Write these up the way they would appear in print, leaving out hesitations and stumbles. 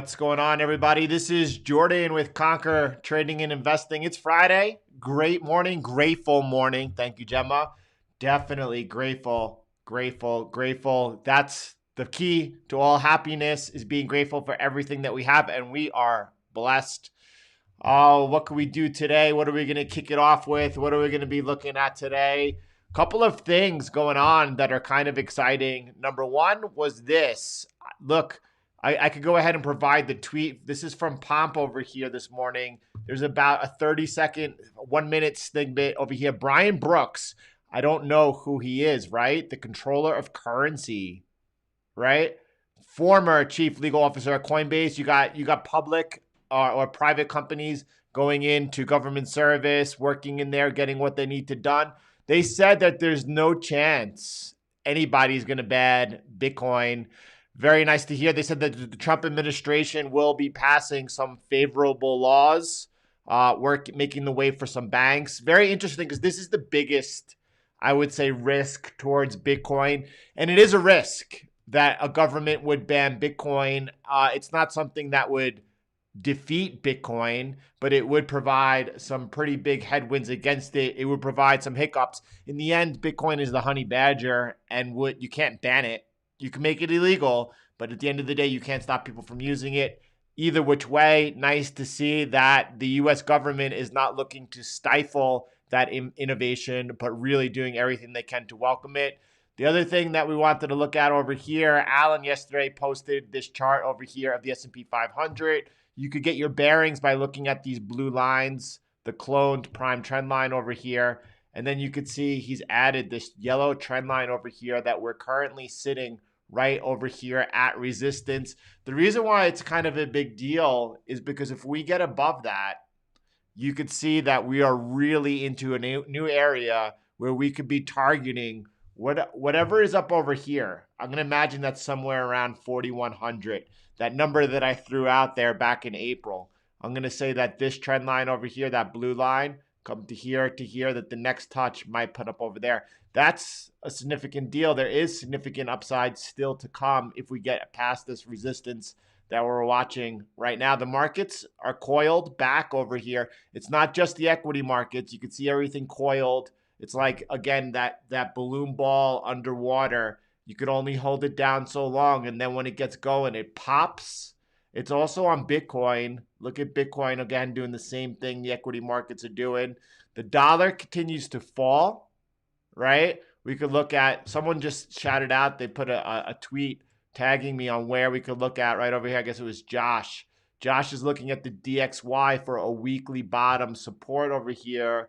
What's going on, everybody? This is Jordan with Conquer Trading and Investing. It's Friday. Great morning, grateful morning. Thank you, Gemma. Definitely grateful, grateful, grateful. That's the key to all happiness, is being grateful for everything that we have, and we are blessed. Oh, what can we do today? What are we going to kick it off with? What are we going to be looking at today? Couple of things going on that are kind of exciting. Number one was this. Look, I could go ahead and provide the tweet. This is from Pomp over here this morning. There's about a 30-second, 1-minute snippet over here. Brian Brooks, I don't know who he is, right? The controller of currency, right? Former chief legal officer at Coinbase. You got public or private companies going into government service, working in there, getting what they need to done. They said that there's no chance anybody's going to ban Bitcoin. Very nice to hear. They said that the Trump administration will be passing some favorable laws, making the way for some banks. Very interesting, because this is the biggest, I would say, risk towards Bitcoin. And it is a risk that a government would ban Bitcoin. It's not something that would defeat Bitcoin, but it would provide some pretty big headwinds against it. It would provide some hiccups. In the end, Bitcoin is the honey badger, and you can't ban it. You can make it illegal, but at the end of the day, you can't stop people from using it. Either which way, nice to see that the U.S. government is not looking to stifle that innovation, but really doing everything they can to welcome it. The other thing that we wanted to look at over here, Alan yesterday posted this chart over here of the S&P 500. You could get your bearings by looking at these blue lines, the cloned prime trend line over here. And then you could see he's added this yellow trend line over here that we're currently sitting right over here at resistance. The reason why it's kind of a big deal is because if we get above that, you could see that we are really into a new area where we could be targeting whatever is up over here. I'm going to imagine that's somewhere around 4,100. That number that I threw out there back in April. I'm going to say that this trend line over here, that blue line, come to here, that the next touch might put up over there. That's a significant deal. There is significant upside still to come if we get past this resistance that we're watching right now. The markets are coiled back over here. It's not just the equity markets. You can see everything coiled. It's like, again, that balloon ball underwater. You could only hold it down so long, and then when it gets going, it pops. It's also on Bitcoin. Look at Bitcoin again doing the same thing the equity markets are doing. The dollar continues to fall, right? We could look at, someone just shouted out, they put a tweet tagging me on where we could look at right over here. I guess it was Josh. Josh is looking at the DXY for a weekly bottom support over here.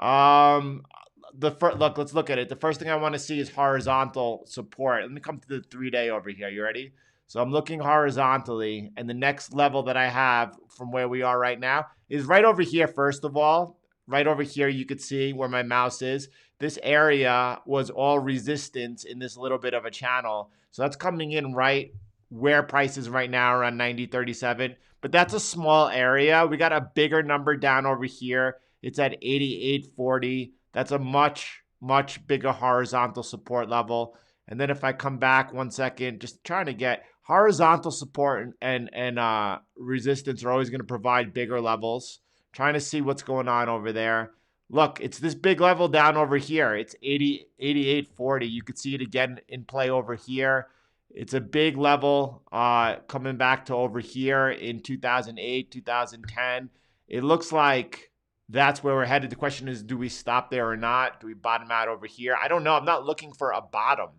Look, let's look at it. The first thing I want to see is horizontal support. Let me come to the 3-day over here. You ready? So I'm looking horizontally, and the next level that I have from where we are right now is right over here. First of all, right over here, you could see where my mouse is. This area was all resistance in this little bit of a channel. So that's coming in right where price is right now, around 90.37. But that's a small area. We got a bigger number down over here. It's at 88.40. That's a much, much bigger horizontal support level. And then if I come back 1 second, just trying to get horizontal support and resistance are always going to provide bigger levels. Trying to see what's going on over there. Look, it's this big level down over here. It's 88.40. You could see it again in play over here. It's a big level coming back to over here in 2008, 2010. It looks like that's where we're headed. The question is, do we stop there or not? Do we bottom out over here? I don't know. I'm not looking for a bottom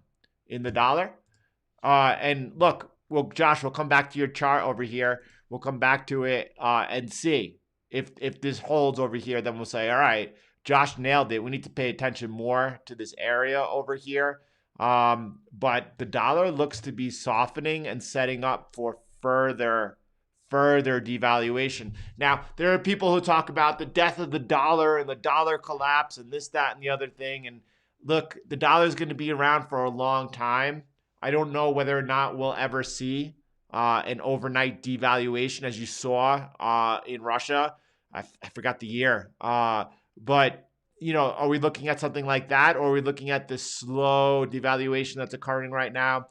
in the dollar. And look, Josh, we'll come back to your chart over here. We'll come back to it and see if this holds over here. Then we'll say, all right, Josh nailed it. We need to pay attention more to this area over here. But the dollar looks to be softening and setting up for further devaluation. Now, there are people who talk about the death of the dollar and the dollar collapse and this, that, and the other thing. And look, the dollar is going to be around for a long time. I don't know whether or not we'll ever see an overnight devaluation, as you saw in Russia. I forgot the year. But, you know, are we looking at something like that? Or are we looking at this slow devaluation that's occurring right now?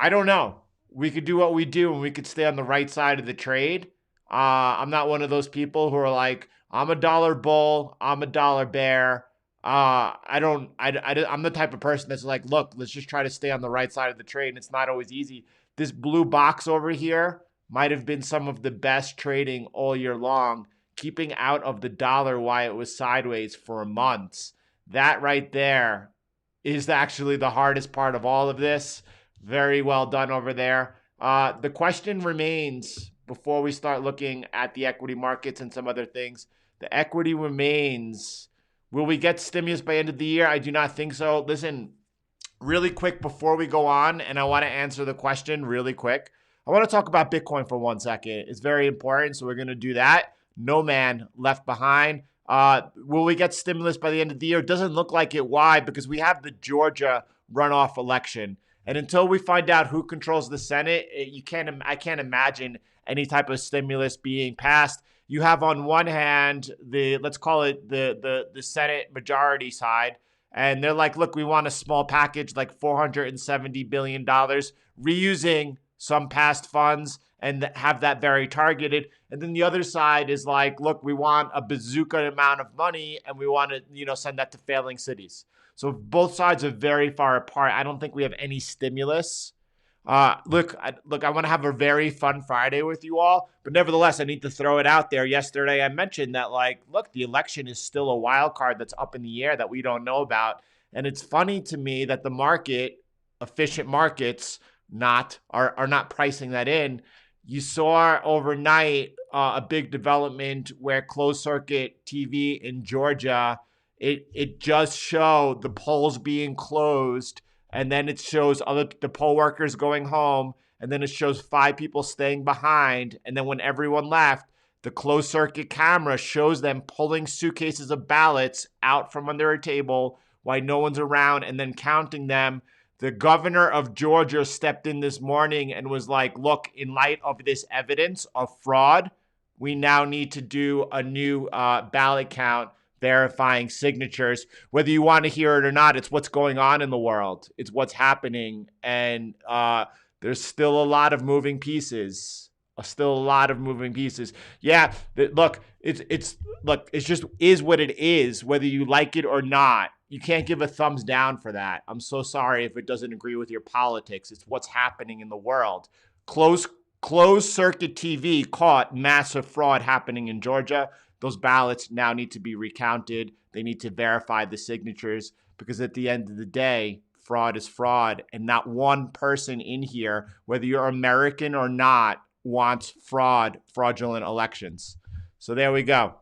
I don't know. we could do what we do and we could stay on the right side of the trade. I'm not one of those people who are like, I'm a dollar bull, I'm a dollar bear. I'm the type of person that's like, look, let's just try to stay on the right side of the trade. And it's not always easy. This blue box over here might have been some of the best trading all year long, keeping out of the dollar while it was sideways for months. That right there is actually the hardest part of all of this. Very well done over there. The question remains before we start looking at the equity markets and some other things. The equity remains, will we get stimulus by end of the year? I do not think so. Listen, really quick before we go on, and I want to answer the question really quick. I want to talk about Bitcoin for 1 second. It's very important, so we're going to do that. No man left behind. Will we get stimulus by the end of the year? It doesn't look like it. Why? Because we have the Georgia runoff election. And until we find out who controls the Senate, I can't imagine any type of stimulus being passed. You have on one hand let's call it the Senate majority side, and they're like, look, we want a small package like $470 billion, reusing some past funds and have that very targeted. And then the other side is like, look, we want a bazooka amount of money and we want to, send that to failing cities. So both sides are very far apart. I don't think we have any stimulus. Look, I want to have a very fun Friday with you all, but nevertheless, I need to throw it out there. Yesterday, I mentioned that, look, the election is still a wild card that's up in the air that we don't know about. And it's funny to me that the market, efficient markets, are not pricing that in. You saw overnight a big development where closed circuit TV in Georgia, it just showed the polls being closed, and then it shows the poll workers going home, and then it shows 5 people staying behind, and then when everyone left, the closed circuit camera shows them pulling suitcases of ballots out from under a table while no one's around, and then counting them. The governor of Georgia stepped in this morning and was like, look, in light of this evidence of fraud, we now need to do a new ballot count verifying signatures. Whether you want to hear it or not, it's what's going on in the world. It's what's happening. And there's still a lot of moving pieces. Yeah, look, it just is what it is, whether you like it or not. You can't give a thumbs down for that. I'm so sorry if it doesn't agree with your politics. It's what's happening in the world. Closed circuit TV caught massive fraud happening in Georgia. Those ballots now need to be recounted. They need to verify the signatures, because at the end of the day, fraud is fraud. And not one person in here, whether you're American or not, wants fraudulent elections. So there we go.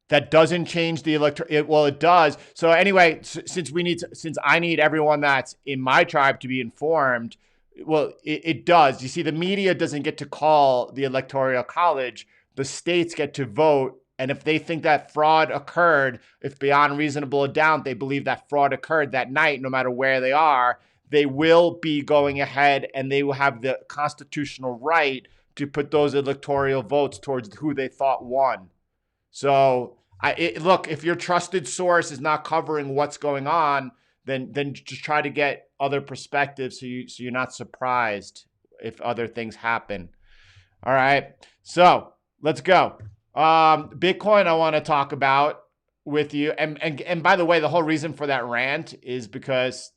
That doesn't change the electoral. Well, it does. So anyway, since I need everyone that's in my tribe to be informed, well, it does. You see, the media doesn't get to call the Electoral College. The states get to vote. And if they think that fraud occurred, if beyond reasonable doubt they believe that fraud occurred that night, no matter where they are, they will be going ahead and they will have the constitutional right to put those electoral votes towards who they thought won. So, look, if your trusted source is not covering what's going on, then just try to get other perspectives so you're not surprised if other things happen. All right, so let's go. Bitcoin, I want to talk about with you, and by the way, the whole reason for that rant is because,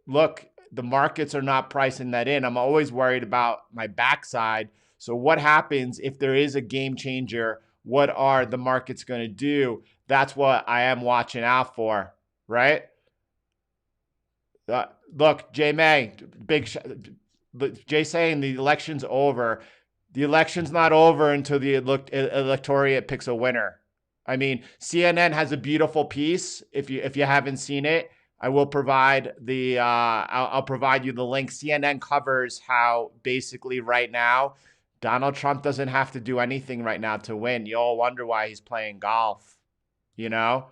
look, the markets are not pricing that in. I'm always worried about my backside. So what happens if there is a game changer? What are the markets going to do? That's what I am watching out for, right? Look, Jay May, Jay saying the election's over. The election's not over until the electorate picks a winner. I mean, CNN has a beautiful piece. If you haven't seen it, I will provide I'll provide you the link. CNN covers how basically right now Donald Trump doesn't have to do anything right now to win. You all wonder why he's playing golf, Yeah.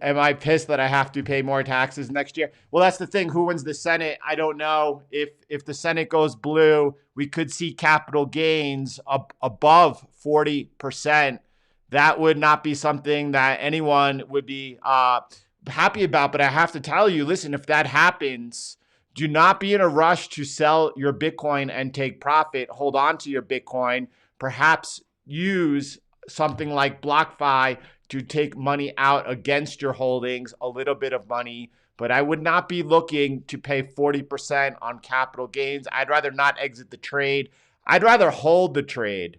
Am I pissed that I have to pay more taxes next year? Well, that's the thing. Who wins the Senate? I don't know. If the Senate goes blue, we could see capital gains above 40%. That would not be something that anyone would be happy about, but I have to tell you, listen, if that happens, do not be in a rush to sell your Bitcoin and take profit. Hold on to your Bitcoin. Perhaps use something like BlockFi to take money out against your holdings, a little bit of money. But I would not be looking to pay 40% on capital gains. I'd rather not exit the trade. I'd rather hold the trade.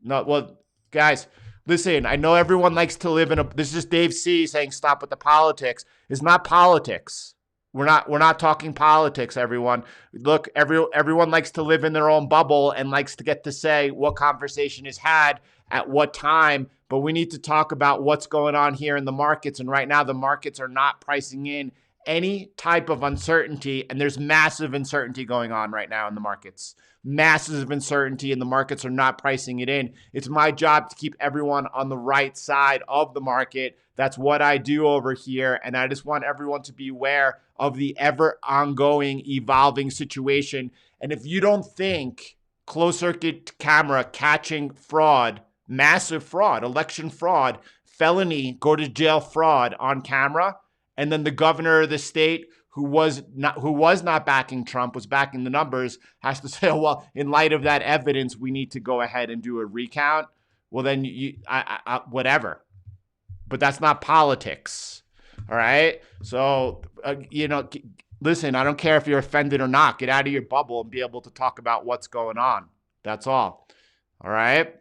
No, well, guys, listen, I know everyone likes to live in a, this is Dave C saying stop with the politics. It's not politics. We're not talking politics, everyone. Look, everyone likes to live in their own bubble and likes to get to say what conversation is had at what time, but we need to talk about what's going on here in the markets. And right now the markets are not pricing in any type of uncertainty, and there's massive uncertainty going on right now in the markets. Massive uncertainty, and the markets are not pricing it in. It's my job to keep everyone on the right side of the market. That's what I do over here, and I just want everyone to be aware of the ever ongoing, evolving situation. And if you don't think closed circuit camera catching fraud, massive fraud, election fraud, felony, go to jail fraud on camera, and then the governor of the state who was not backing Trump, was backing the numbers, has to say, oh, well, in light of that evidence, we need to go ahead and do a recount. Well, then whatever. But that's not politics. All right. So, listen, I don't care if you're offended or not. Get out of your bubble and be able to talk about what's going on. That's all. All right.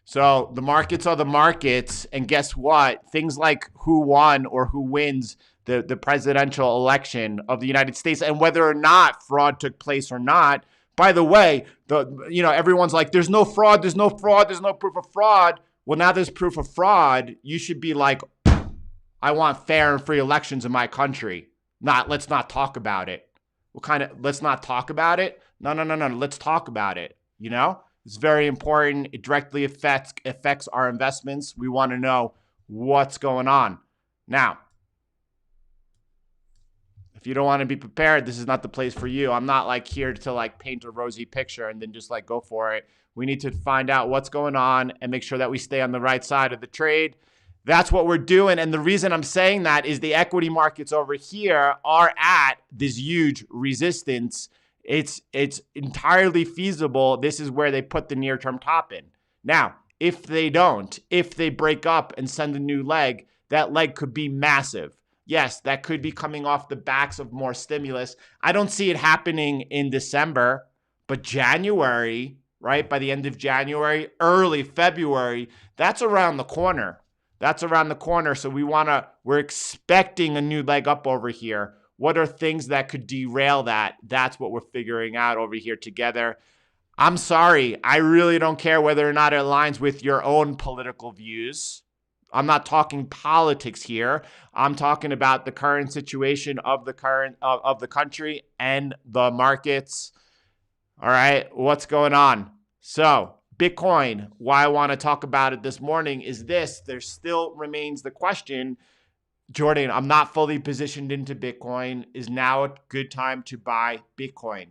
So the markets are the markets. And guess what? Things like who won or who wins the presidential election of the United States and whether or not fraud took place or not. By the way, everyone's like, there's no fraud, there's no fraud, there's no proof of fraud. Well, now there's proof of fraud. You should be like, I want fair and free elections in my country. Let's not talk about it. Let's not talk about it? No. Let's talk about it. It's very important. It directly affects our investments. We want to know what's going on. Now, if you don't want to be prepared, this is not the place for you. I'm not here to paint a rosy picture and then just go for it. We need to find out what's going on and make sure that we stay on the right side of the trade. That's what we're doing. And the reason I'm saying that is the equity markets over here are at this huge resistance. It's entirely feasible. This is where they put the near-term top in. Now, if they break up and send a new leg, that leg could be massive. Yes, that could be coming off the backs of more stimulus. I don't see it happening in December, but January, right? By the end of January, early February, that's around the corner. So we're expecting a new leg up over here. What are things that could derail that? That's what we're figuring out over here together. I'm sorry. I really don't care whether or not it aligns with your own political views. I'm not talking politics here. I'm talking about the current situation of the country and the markets. All right, what's going on? So Bitcoin, why I want to talk about it this morning is this. There still remains the question, Jordan, I'm not fully positioned into Bitcoin. Is now a good time to buy Bitcoin,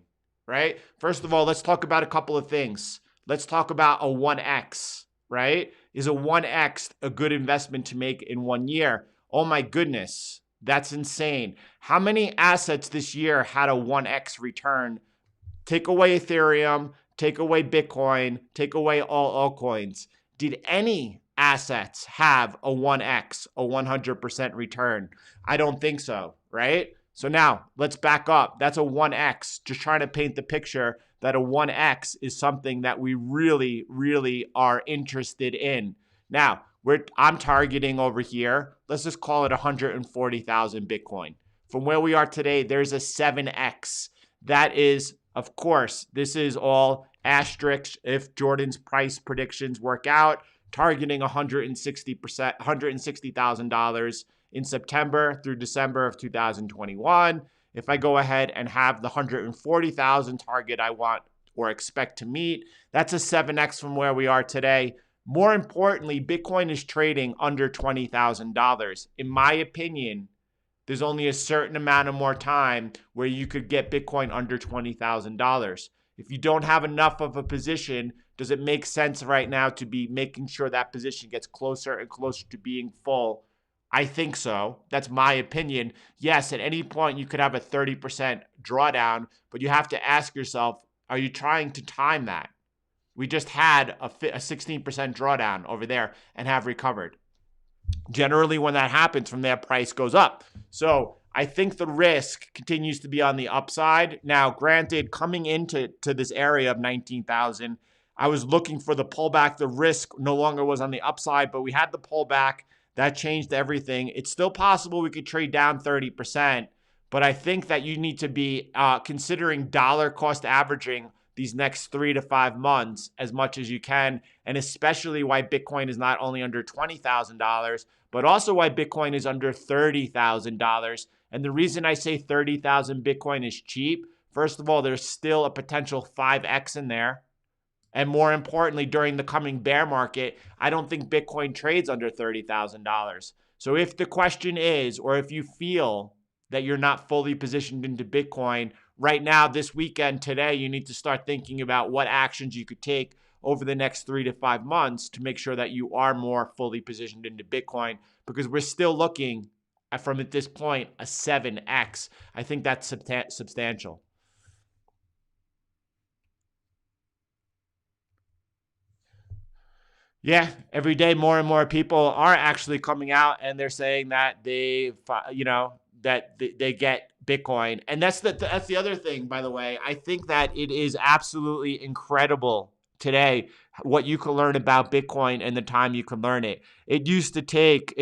right? First of all, let's talk about a couple of things. Let's talk about a 1X, right? Is a 1X a good investment to make in 1 year? Oh my goodness, that's insane. How many assets this year had a 1X return? Take away Ethereum, take away Bitcoin, take away all altcoins. Did any assets have a 1X, a 100% return? I don't think so, right? So now let's back up. That's a 1X, just trying to paint the picture that a 1X is something that we really, really are interested in. Now, I'm targeting over here, let's just call it 140,000 Bitcoin. From where we are today, there's a 7X. That is, of course, this is all asterisks if Jordan's price predictions work out, targeting $160,000 in September through December of 2021. If I go ahead and have the 140,000 target I want or expect to meet, that's a 7X from where we are today. More importantly, Bitcoin is trading under $20,000. In my opinion, there's only a certain amount of more time where you could get Bitcoin under $20,000. If you don't have enough of a position, does it make sense right now to be making sure that position gets closer and closer to being full I think so. That's my opinion. Yes, at any point you could have a 30% drawdown, but you have to ask yourself, are you trying to time that? We just had a 16% drawdown over there and have recovered. Generally, when that happens, from there, price goes up. So I think the risk continues to be on the upside. Now, granted, coming into this area of 19,000, I was looking for the pullback. The risk no longer was on the upside, but we had the pullback. That changed everything. It's still possible we could trade down 30%, but I think that you need to be considering dollar cost averaging these next 3 to 5 months as much as you can, and especially why Bitcoin is not only under $20,000, but also why Bitcoin is under $30,000. And the reason I say 30,000 Bitcoin is cheap, first of all, there's still a potential 5x in there. And more importantly, during the coming bear market, I don't think Bitcoin trades under $30,000. So if the question is, or if you feel that you're not fully positioned into Bitcoin right now, this weekend, today, you need to start thinking about what actions you could take over the next 3 to 5 months to make sure that you are more fully positioned into Bitcoin, because we're still looking at, from at this point, a 7x. I think that's substantial. Yeah, every day more and more people are actually coming out and they're saying that they get Bitcoin. And that's the other thing, by the way. I think that it is absolutely incredible today what you can learn about Bitcoin and the time you can learn it. It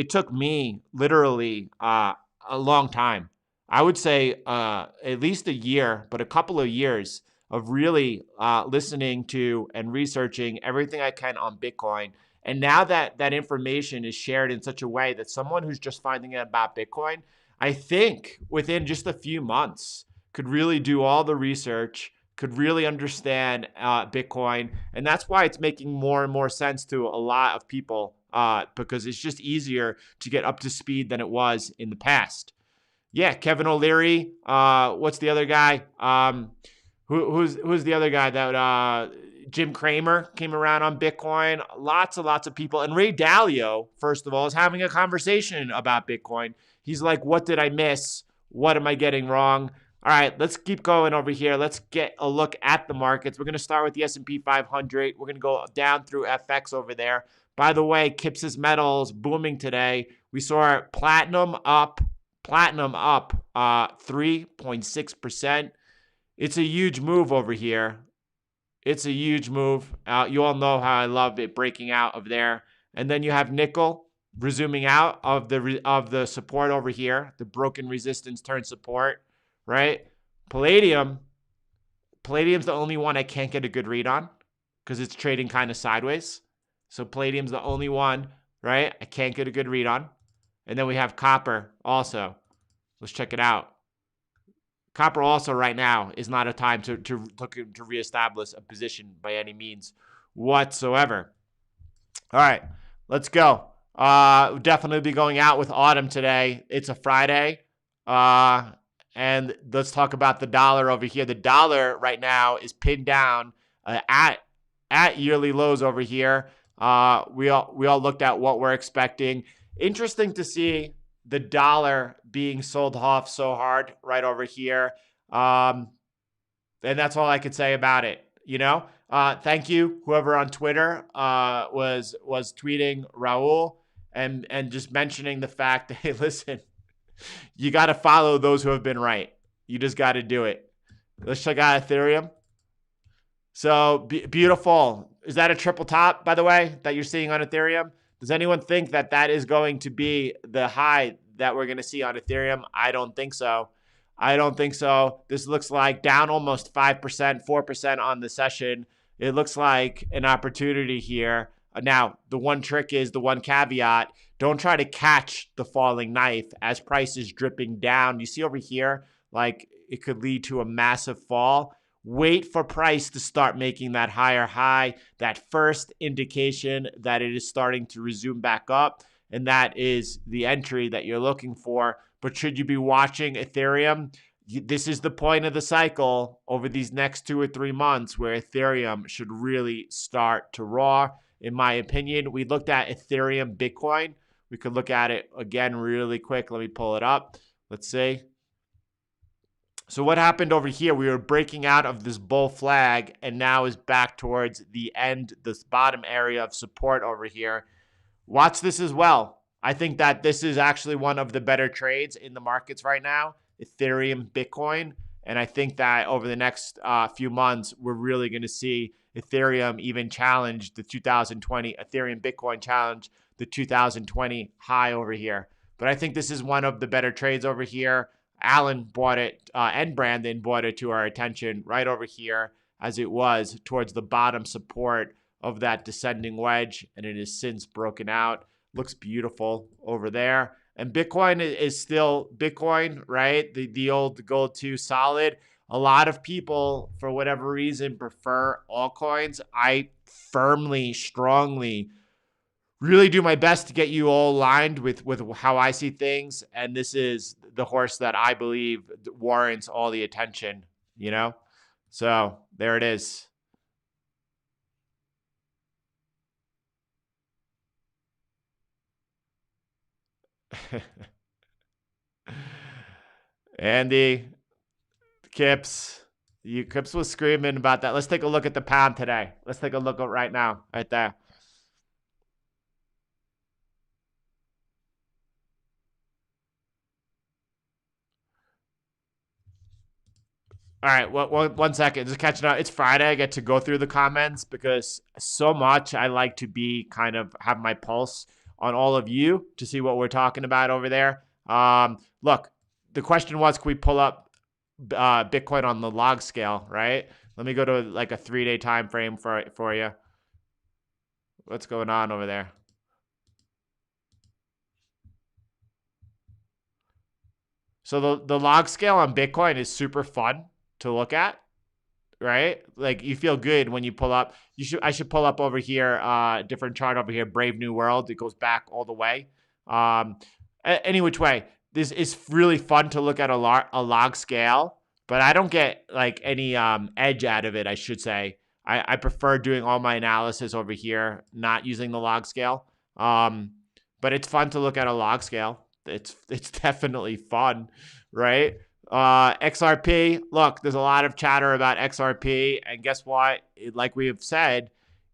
took me literally a long time. I would say at least a year, but a couple of years of really listening to and researching everything I can on Bitcoin. And now that that information is shared in such a way that someone who's just finding out about Bitcoin, I think within just a few months could really do all the research, could really understand Bitcoin. And that's why it's making more and more sense to a lot of people because it's just easier to get up to speed than it was in the past. Yeah, Kevin O'Leary. What's the other guy? Who's the other guy that Jim Cramer came around on Bitcoin? Lots and lots of people. And Ray Dalio, first of all, is having a conversation about Bitcoin. He's like, what did I miss? What am I getting wrong? All right, let's keep going over here. Let's get a look at the markets. We're going to start with the S&P 500. We're going to go down through FX over there. By the way, Kipsis Metals booming today. We saw platinum up 3.6%. It's a huge move over here. It's a huge move. You all know how I love it breaking out of there. And then you have nickel resuming out of the support over here, the broken resistance turned support, right? Palladium's the only one I can't get a good read on because it's trading kind of sideways. So Palladium's the only one, right? I can't get a good read on. And then we have copper also. Let's check it out. Copper also right now is not a time to reestablish a position by any means whatsoever. All right, let's go. We'll definitely be going out with Autumn today. It's a Friday. And let's talk about the dollar over here. The dollar right now is pinned down at yearly lows over here. We all looked at what we're expecting. Interesting to see the dollar being sold off so hard right over here. And that's all I could say about it. Thank you, whoever on Twitter was tweeting Raul and just mentioning the fact that, hey, listen, you got to follow those who have been right. You just got to do it. Let's check out Ethereum. So beautiful. Is that a triple top, by the way, that you're seeing on Ethereum? Does anyone think that that is going to be the high that we're going to see on Ethereum? I don't think so. This looks like down almost 5%, 4% on the session. It looks like an opportunity here. Now, the one caveat, don't try to catch the falling knife as price is dripping down. You see over here, like it could lead to a massive fall. Wait for price to start making that higher high, that first indication that it is starting to resume back up. And that is the entry that you're looking for. But should you be watching Ethereum? This is the point of the cycle over these next 2 or 3 months where Ethereum should really start to roar. In my opinion, we looked at Ethereum Bitcoin. We could look at it again really quick. Let me pull it up. Let's see. So what happened over here? We were breaking out of this bull flag and now is back towards the end, this bottom area of support over here. Watch this as well. I think that this is actually one of the better trades in the markets right now, Ethereum, Bitcoin. And I think that over the next few months, we're really going to see Ethereum even challenge the 2020, Ethereum, Bitcoin challenge the 2020 high over here. But I think this is one of the better trades over here. Alan bought it and Brandon brought it to our attention right over here as it was towards the bottom support of that descending wedge, and it has since broken out. Looks beautiful over there. And Bitcoin is still Bitcoin, right? The old gold 2 solid. A lot of people, for whatever reason, prefer altcoins. I firmly, strongly, really do my best to get you all aligned with how I see things. And this is the horse that I believe warrants all the attention, you know? So there it is. Andy, Kips. Kips was screaming about that. Let's take a look at the pound today. Let's take a look at right now, right there. All right, one second. Just catching up. It's Friday. I get to go through the comments because so much I like to be kind of have my pulse on all of you to see what we're talking about over there. Look, the question was, can we pull up Bitcoin on the log scale, right? Let me go to like a 3-day time frame for you. What's going on over there? So the log scale on Bitcoin is super fun to look at, right? Like you feel good when you pull up. I should pull up over here, different chart over here, Brave New World. It goes back all the way. Any which way, this is really fun to look at a log scale, but I don't get like any edge out of it, I should say. I prefer doing all my analysis over here, not using the log scale. But it's fun to look at a log scale. It's definitely fun, right? XRP, look, there's a lot of chatter about XRP, and guess what? Like we have said,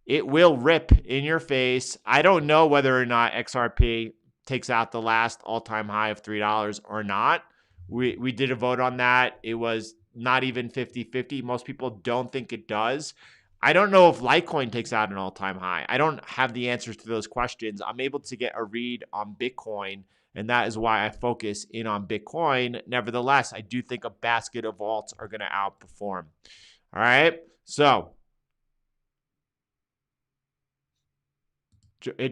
it will rip in your face. I don't know whether or not XRP takes out the last all-time high of $3 or not. We did a vote on that. It was not even 50-50. Most people don't think it does. I don't know if Litecoin takes out an all-time high. I don't have the answers to those questions. I'm able to get a read on Bitcoin, and that is why I focus in on Bitcoin. Nevertheless, I do think a basket of alts are going to outperform. All right. So,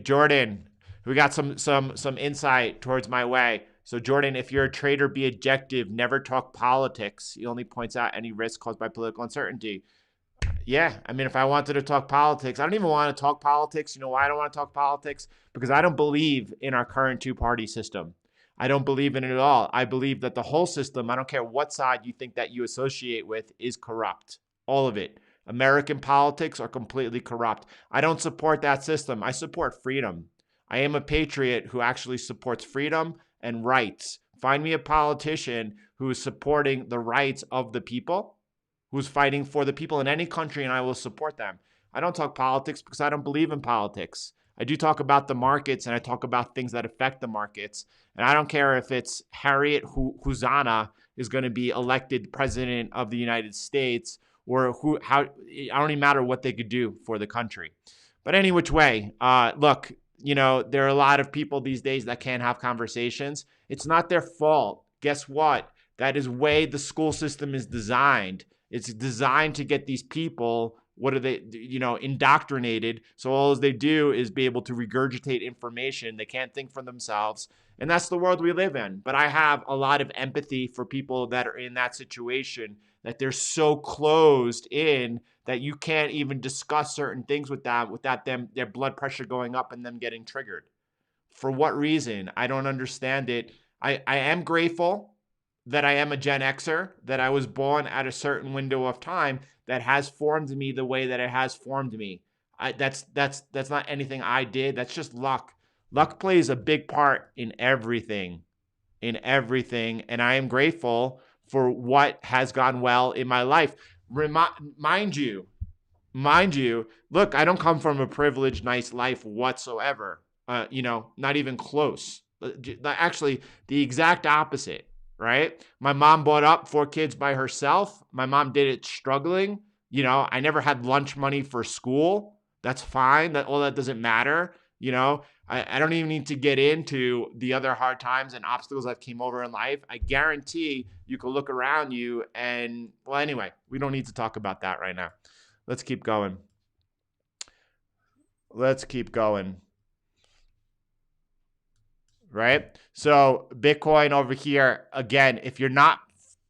Jordan, we got some insight towards my way. So, Jordan, if you're a trader, be objective. Never talk politics. He only points out any risk caused by political uncertainty. Yeah, I mean, if I wanted to talk politics, I don't even want to talk politics. You know why I don't want to talk politics? Because I don't believe in our current two-party system. I don't believe in it at all. I believe that the whole system, I don't care what side you think that you associate with, is corrupt. All of it. American politics are completely corrupt. I don't support that system. I support freedom. I am a patriot who actually supports freedom and rights. Find me a politician who is supporting the rights of the people, who's fighting for the people in any country, and I will support them. I don't talk politics because I don't believe in politics. I do talk about the markets, and I talk about things that affect the markets. And I don't care if it's Harriet Hosanna is going to be elected president of the United States, or I don't even matter what they could do for the country. But any which way, look, you know, there are a lot of people these days that can't have conversations. It's not their fault. Guess what? That is way the school system is designed. It's designed to get these people, what are they, indoctrinated. So all they do is be able to regurgitate information. They can't think for themselves. And that's the world we live in. But I have a lot of empathy for people that are in that situation, that they're so closed in that you can't even discuss certain things with them without them, their blood pressure going up and them getting triggered. For what reason? I don't understand it. I am grateful that I am a Gen Xer, that I was born at a certain window of time that has formed me the way that it has formed me. That's not anything I did. That's just luck. Luck plays a big part in everything, and I am grateful for what has gone well in my life. Mind you, look, I don't come from a privileged, nice life whatsoever. Not even close. Actually, the exact opposite, right? My mom brought up 4 kids by herself. My mom did it struggling. I never had lunch money for school. That's fine. That doesn't matter. I don't even need to get into the other hard times and obstacles that came over in life. I guarantee you can look around you and, well, anyway, we don't need to talk about that right now. Let's keep going. Right? So Bitcoin over here, again, if you're not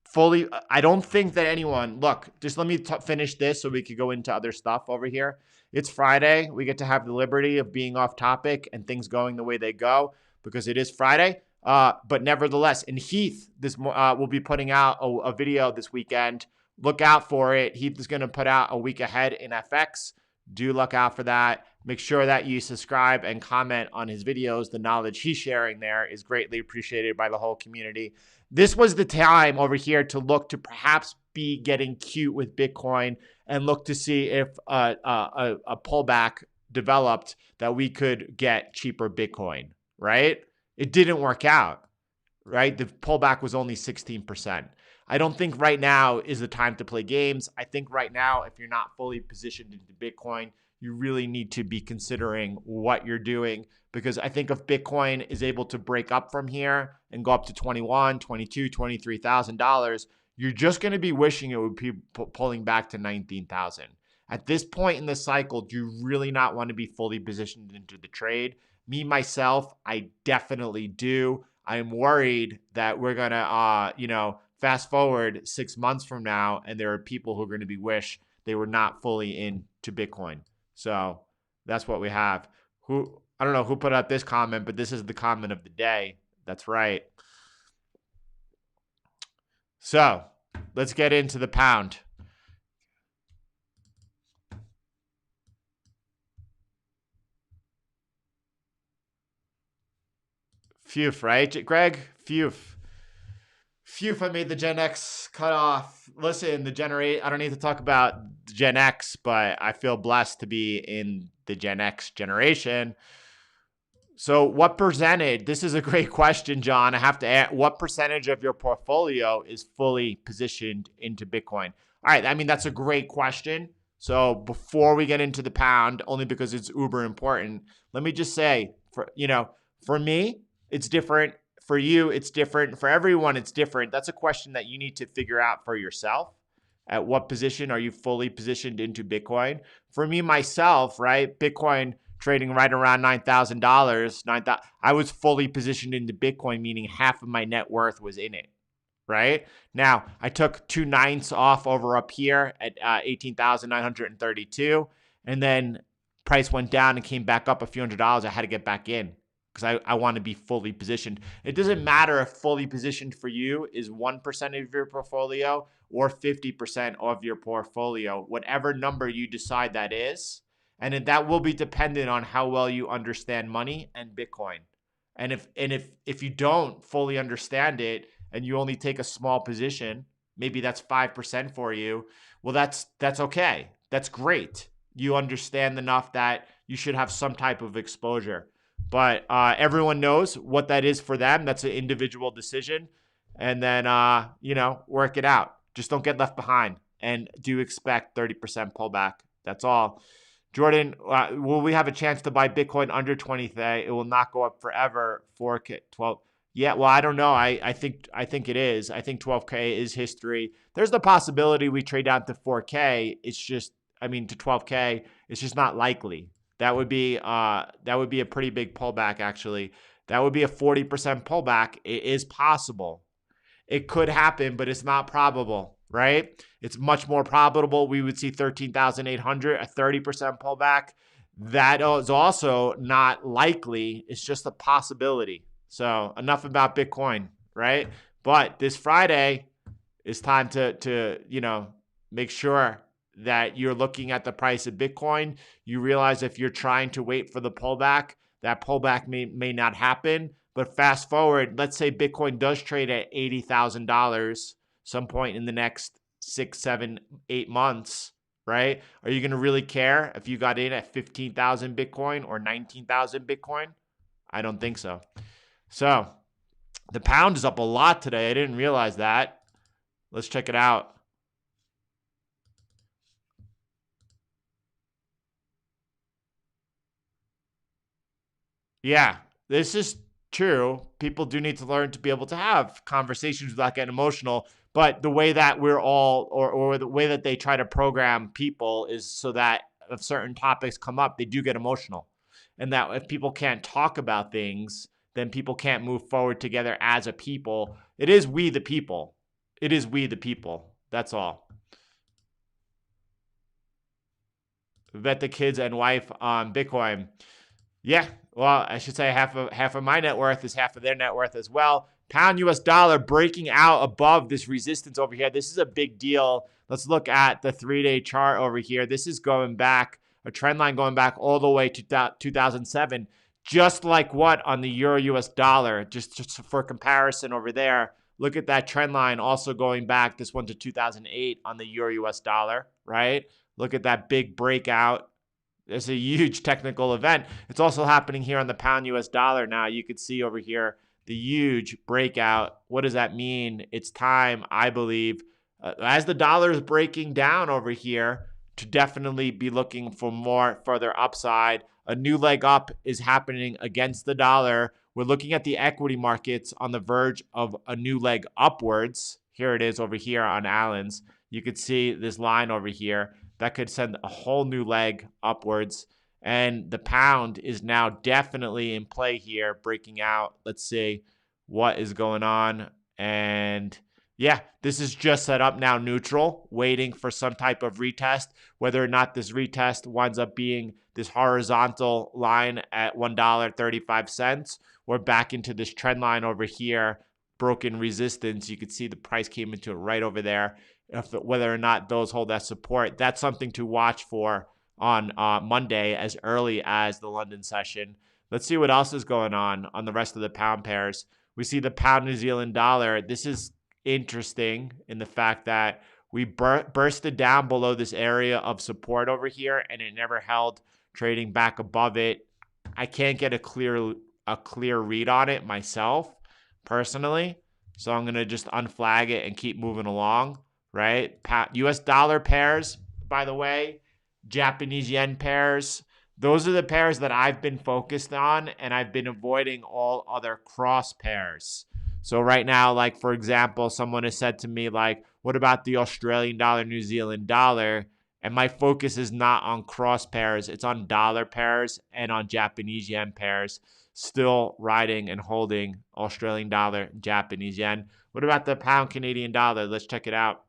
fully, I don't think that anyone, look, just let me finish this so we could go into other stuff over here. It's Friday. We get to have the liberty of being off topic and things going the way they go because it is Friday. But nevertheless, and Heath will be putting out a video this weekend. Look out for it. Heath is going to put out a week ahead in FX. Do look out for that. Make sure that you subscribe and comment on his videos. The knowledge he's sharing there is greatly appreciated by the whole community. This was the time over here to look to perhaps be getting cute with Bitcoin and look to see if a pullback developed that we could get cheaper Bitcoin, right? It didn't work out, right? The pullback was only 16%. I don't think right now is the time to play games. I think right now, if you're not fully positioned into Bitcoin, you really need to be considering what you're doing, because I think if Bitcoin is able to break up from here and go up to $21,000, $22,000, $23,000, you're just going to be wishing it would be pulling back to 19,000. At this point in the cycle, do you really not want to be fully positioned into the trade? Me, myself, I definitely do. I'm worried that we're going to, fast forward 6 months from now, and there are people who are going to be wish they were not fully into Bitcoin. So that's what we have. I don't know who put out this comment, but this is the comment of the day. That's right. So let's get into the pound. Phew, right, Greg? Phew, I made the Gen X cutoff. Listen, I don't need to talk about Gen X, but I feel blessed to be in the Gen X generation. So what percentage, this is a great question, John. I have to ask, what percentage of your portfolio is fully positioned into Bitcoin? All right, I mean, that's a great question. So before we get into the pound, only because it's uber important, let me just say, for me, it's different. For you, it's different. For everyone, it's different. That's a question that you need to figure out for yourself. At what position are you fully positioned into Bitcoin? For me, myself, right, Bitcoin trading right around $9,000. I was fully positioned into Bitcoin, meaning half of my net worth was in it, right? Now, I took 2/9 off over up here at 18,932, and then price went down and came back up a few $100s. I had to get back in because I want to be fully positioned. It doesn't matter if fully positioned for you is 1% of your portfolio or 50% of your portfolio, whatever number you decide that is. And that will be dependent on how well you understand money and Bitcoin. And if you don't fully understand it and you only take a small position, maybe that's 5% for you. Well, that's okay. That's great. You understand enough that you should have some type of exposure. But everyone knows what that is for them. That's an individual decision. And then, work it out. Just don't get left behind. And do expect 30% pullback. That's all. Jordan, will we have a chance to buy Bitcoin under 20K? It will not go up forever. 4K, 12. Yeah, well, I don't know. I think it is. I think 12K is history. There's the possibility we trade down to 4K. It's just, to 12K. It's just not likely. That would be a pretty big pullback, actually. That would be a 40% pullback. It is possible. It could happen, but it's not probable, right? It's much more probable we would see 13,800, a 30% pullback. That is also not likely. It's just a possibility. So enough about Bitcoin, right? But this Friday is time to make sure that you're looking at the price of Bitcoin. You realize if you're trying to wait for the pullback, that pullback may not happen. But fast forward, let's say Bitcoin does trade at $80,000 some point in the next 6, 7, 8 months, right? Are you going to really care if you got in at 15,000 Bitcoin or 19,000 Bitcoin? I don't think so. So the pound is up a lot today. I didn't realize that. Let's check it out. Yeah, this is true. People do need to learn to be able to have conversations without getting emotional. But the way that we're all, or the way that they try to program people is so that if certain topics come up, they do get emotional. And that if people can't talk about things, then people can't move forward together as a people. It is we the people. It is we the people. That's all. Vet the kids and wife on Bitcoin. Yeah, well, I should say half of my net worth is half of their net worth as well. Pound US dollar breaking out above this resistance over here. This is a big deal. Let's look at the 3-day chart over here. This is going back, a trend line going back all the way to 2007, just like what on the Euro US dollar, just for comparison over there. Look at that trend line also going back, this one to 2008 on the Euro US dollar, right? Look at that big breakout. It's a huge technical event. It's also happening here on the pound US dollar now. You could see over here the huge breakout. What does that mean? It's time, I believe, as the dollar is breaking down over here, to definitely be looking for more further upside. A new leg up is happening against the dollar. We're looking at the equity markets on the verge of a new leg upwards. Here it is over here on Allen's. You could see this line over here. That could send a whole new leg upwards. And the pound is now definitely in play here, breaking out. Let's see what is going on. And yeah, this is just set up now neutral, waiting for some type of retest. Whether or not this retest winds up being this horizontal line at $1.35, we're back into this trend line over here, broken resistance. You can see the price came into it right over there. Whether or not those hold that support, that's something to watch for on Monday as early as the London session. Let's see what else is going on the rest of the pound pairs. We see the pound New Zealand dollar. This is interesting in the fact that we bursted down below this area of support over here, and it never held, trading back above it. I can't get a clear read on it myself personally, so I'm gonna just unflag it and keep moving along. Right? US dollar pairs, by the way, Japanese yen pairs. Those are the pairs that I've been focused on, and I've been avoiding all other cross pairs. So right now, like for example, someone has said to me, like, what about the Australian dollar, New Zealand dollar? And my focus is not on cross pairs. It's on dollar pairs and on Japanese yen pairs. Still riding and holding Australian dollar, Japanese yen. What about the pound Canadian dollar? Let's check it out.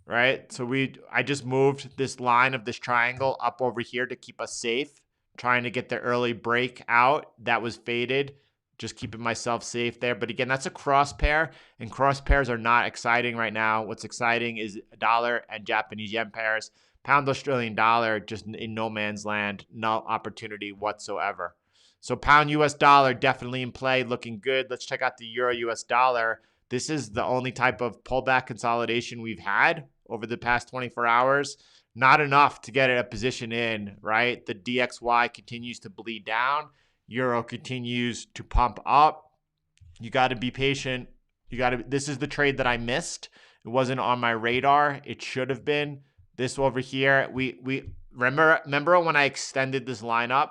Right? So I just moved this line of this triangle up over here to keep us safe, trying to get the early break out that was faded, just keeping myself safe there. But again, that's a cross pair, and cross pairs are not exciting right now. What's exciting is dollar and Japanese yen pairs. Pound Australian dollar just in no man's land, no opportunity whatsoever. So pound US dollar definitely in play, looking good. Let's check out the euro US dollar. This is the only type of pullback consolidation we've had over the past 24 hours. Not enough to get a position in, right? The DXY continues to bleed down. Euro continues to pump up. You got to be patient. This is the trade that I missed. It wasn't on my radar. It should have been. This over here, we remember when I extended this lineup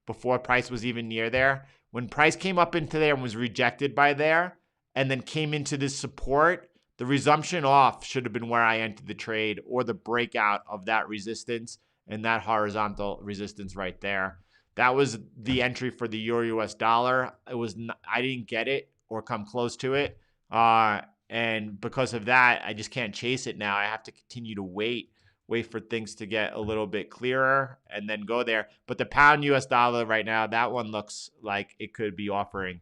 before price was even near there? When price came up into there and was rejected by there, and then came into this support, the resumption off should have been where I entered the trade, or the breakout of that resistance and that horizontal resistance right there. That was the entry for the euro US dollar. I didn't get it or come close to it. And because of that, I just can't chase it now. I have to continue to wait for things to get a little bit clearer and then go there. But the pound US dollar right now, that one looks like it could be offering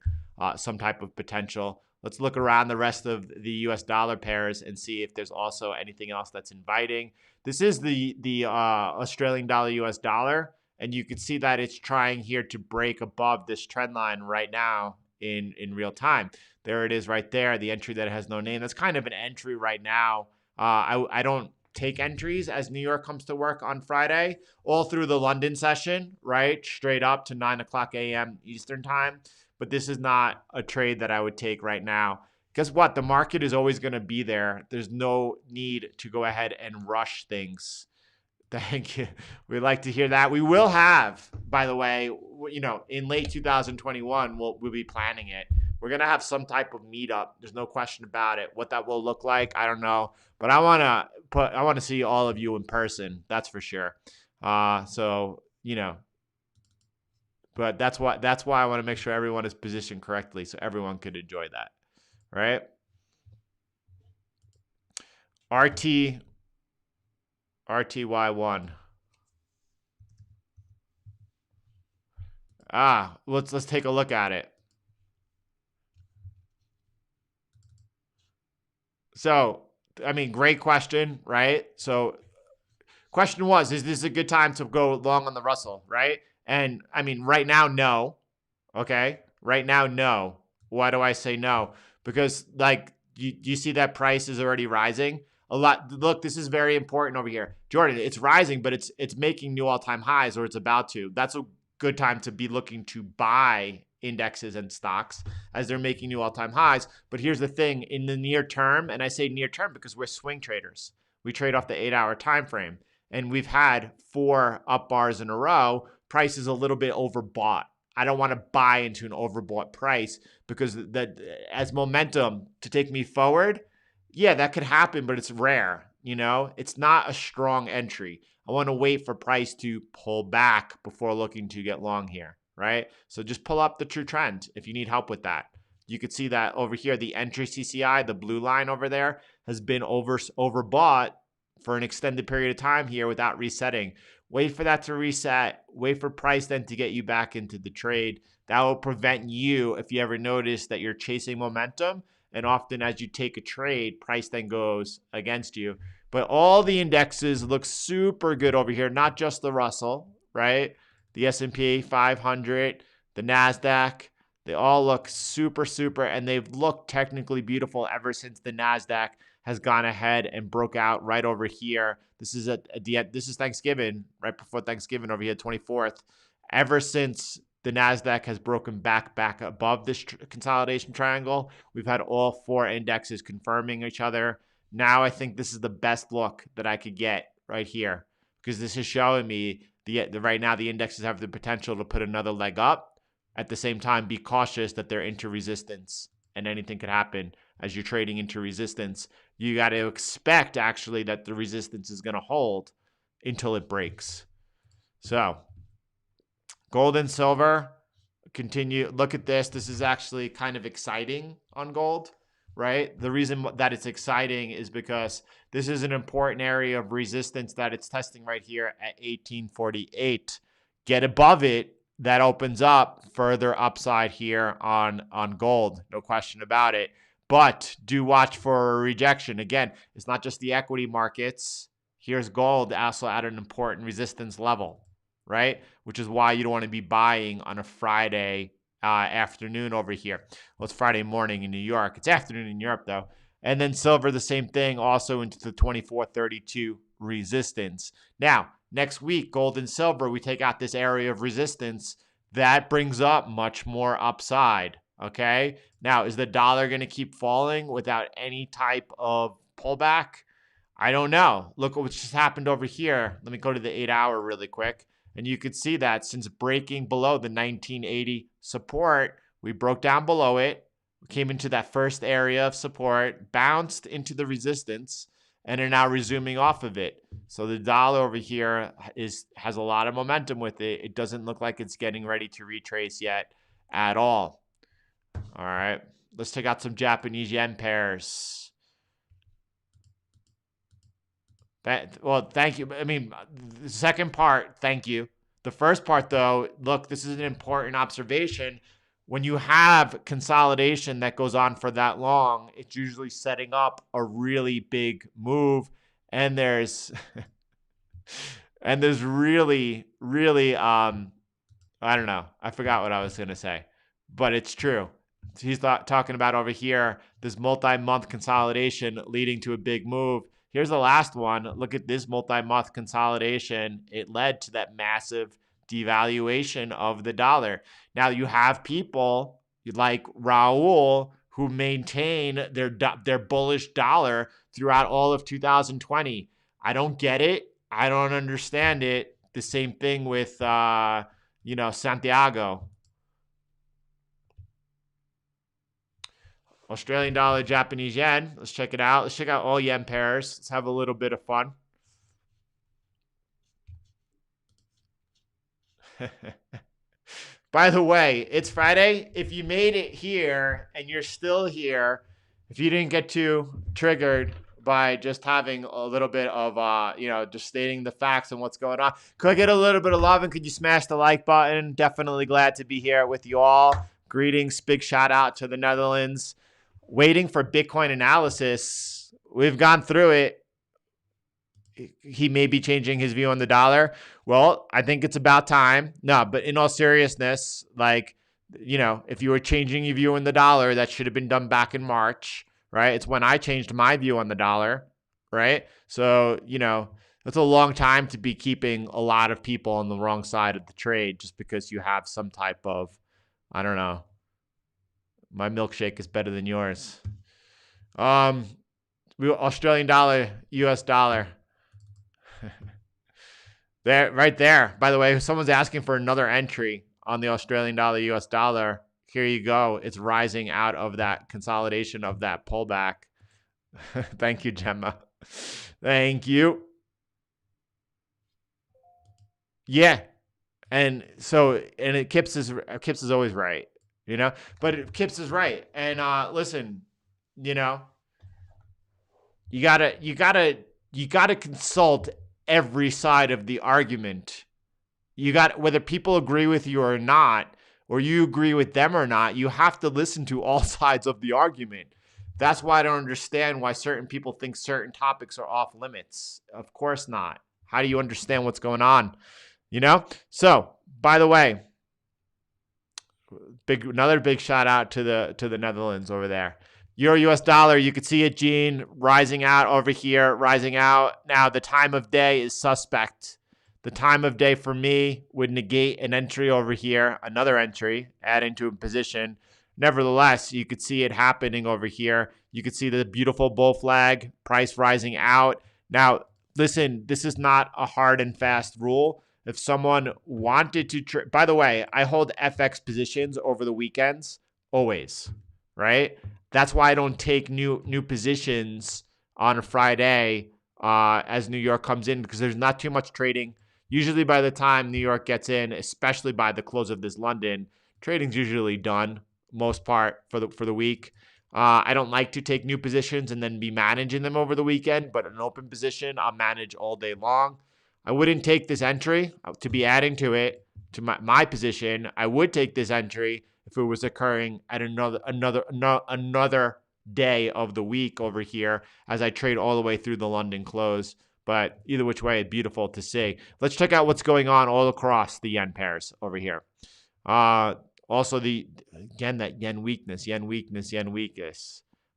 some type of potential. Let's look around the rest of the US dollar pairs and see if there's also anything else that's inviting. This is the Australian dollar US dollar. And you can see that it's trying here to break above this trend line right now in real time. There it is right there, the entry that has no name. That's kind of an entry right now. I don't take entries as New York comes to work on Friday, all through the London session, right? Straight up to 9 o'clock a.m. Eastern time. But this is not a trade that I would take right now. Guess what? The market is always going to be there. There's no need to go ahead and rush things. Thank you. We'd like to hear that. We will have, by the way, in late 2021, we'll be planning it. We're going to have some type of meetup. There's no question about it. What that will look like, I don't know. But I want to see all of you in person. That's for sure. But that's why I want to make sure everyone is positioned correctly so everyone could enjoy that. Right? RTY1. Let's take a look at it. So, I mean, great question, right? So, question was, is this a good time to go long on the Russell, right? And I mean, right now, no. Okay? Right now, no. Why do I say no? Because you see that price is already rising a lot. Look, this is very important over here. Jordan, it's rising, but it's making new all-time highs, or it's about to. That's a good time to be looking to buy indexes and stocks as they're making new all-time highs. But here's the thing, in the near term, and I say near term because we're swing traders. We trade off the 8-hour time frame, and we've had 4 up bars in a row. Price is a little bit overbought. I don't want to buy into an overbought price because that as momentum to take me forward, yeah, that could happen, but it's rare. It's not a strong entry. I want to wait for price to pull back before looking to get long here, right? So just pull up the true trend if you need help with that. You could see that over here, the entry CCI, the blue line over there, has been overbought for an extended period of time here without resetting. Wait for that to reset. Wait for price then to get you back into the trade. That will prevent you, if you ever notice that you're chasing momentum, and often as you take a trade, price then goes against you. But all the indexes look super good over here, not just the Russell, right? The S&P 500, the Nasdaq, they all look super, and they've looked technically beautiful ever since the Nasdaq has gone ahead and broke out right over here. This is this is Thanksgiving, right before Thanksgiving over here, 24th. Ever since the Nasdaq has broken back above this consolidation triangle, we've had all 4 indexes confirming each other. Now I think this is the best look that I could get right here, because this is showing me right now the indexes have the potential to put another leg up. At the same time, be cautious that they're into resistance and anything could happen as you're trading into resistance. You got to expect actually that the resistance is going to hold until it breaks. So gold and silver continue. Look at this. This is actually kind of exciting on gold, right? The reason that it's exciting is because this is an important area of resistance that it's testing right here at 1848. Get above it. That opens up further upside here on gold. No question about it. But do watch for a rejection. Again, it's not just the equity markets. Here's gold also at an important resistance level, right? Which is why you don't want to be buying on a Friday afternoon over here. Well, it's Friday morning in New York. It's afternoon in Europe, though. And then silver, the same thing, also into the 2432 resistance. Now, next week, gold and silver, we take out this area of resistance. That brings up much more upside, okay? Now, is the dollar going to keep falling without any type of pullback? I don't know. Look at what just happened over here. Let me go to the 8-hour really quick. And you could see that since breaking below the 1980 support, we broke down below it. We came into that first area of support, bounced into the resistance, and are now resuming off of it. So the dollar over here has a lot of momentum with it. It doesn't look like it's getting ready to retrace yet at all. All right, let's take out some Japanese yen pairs. Well, thank you. I mean, the second part, thank you. The first part, though, look, this is an important observation. When you have consolidation that goes on for that long, it's usually setting up a really big move. And there's And there's really, really, I don't know. I forgot what I was going to say, but it's true. He's talking about over here, this multi-month consolidation leading to a big move. Here's the last one. Look at this multi-month consolidation. It led to that massive devaluation of the dollar. Now you have people like Raul who maintain their bullish dollar throughout all of 2020. I don't get it. I don't understand it. The same thing with Santiago. Australian dollar, Japanese yen. Let's check it out. Let's check out all yen pairs. Let's have a little bit of fun. By the way, it's Friday. If you made it here and you're still here, if you didn't get too triggered by just having a little bit of, just stating the facts and what's going on, could I get a little bit of love and could you smash the like button? Definitely glad to be here with you all. Greetings. Big shout out to the Netherlands. Waiting for Bitcoin analysis. We've gone through it. He may be changing his view on the dollar. Well, I think it's about time. No, but in all seriousness, if you were changing your view on the dollar, that should have been done back in March, right? It's when I changed my view on the dollar, right? So, it's a long time to be keeping a lot of people on the wrong side of the trade just because you have some type of, I don't know, my milkshake is better than yours. Australian dollar, US dollar. There, right there. By the way, if someone's asking for another entry on the Australian dollar, US dollar, here you go. It's rising out of that consolidation of that pullback. Thank you, Gemma. Thank you. Yeah. And Kips is always right, but Kips is right. And listen, you gotta consult every side of the argument. Whether people agree with you or not, or you agree with them or not, you have to listen to all sides of the argument. That's why I don't understand why certain people think certain topics are off limits. Of course not. How do you understand what's going on? So, by the way, another big shout out to the Netherlands over there. Euro US dollar, you could see it, Gene, rising out over here, rising out. Now, the time of day is suspect. The time of day for me would negate an entry over here, another entry, adding to a position. Nevertheless, you could see it happening over here. You could see the beautiful bull flag, price rising out. Now, listen, this is not a hard and fast rule. If someone wanted to by the way, I hold FX positions over the weekends, always, right? That's why I don't take new positions on a Friday as New York comes in, because there's not too much trading. Usually by the time New York gets in, especially by the close of this London, trading's usually done, most part, for the week. I don't like to take new positions and then be managing them over the weekend, but an open position, I'll manage all day long. I wouldn't take this entry to be adding to it, to my position. I would take this entry if it was occurring at another day of the week over here as I trade all the way through the London close. But either which way, it's beautiful to see. Let's check out what's going on all across the yen pairs over here. Also, that yen weakness.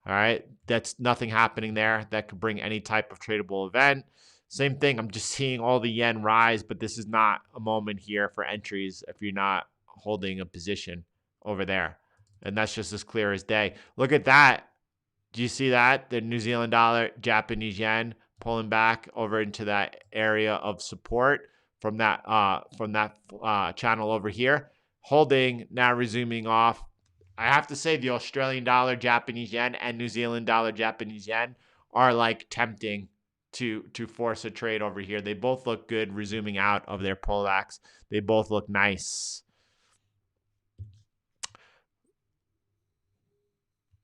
All right, that's nothing happening there that could bring any type of tradable event. Same thing, I'm just seeing all the yen rise, but this is not a moment here for entries if you're not holding a position over there. And that's just as clear as day. Look at that. Do you see that? The New Zealand dollar, Japanese yen pulling back over into that area of support from that channel over here. Holding, now resuming off. I have to say the Australian dollar, Japanese yen, and New Zealand dollar, Japanese yen are like tempting to force a trade over here. They both look good resuming out of their pullbacks. They both look nice.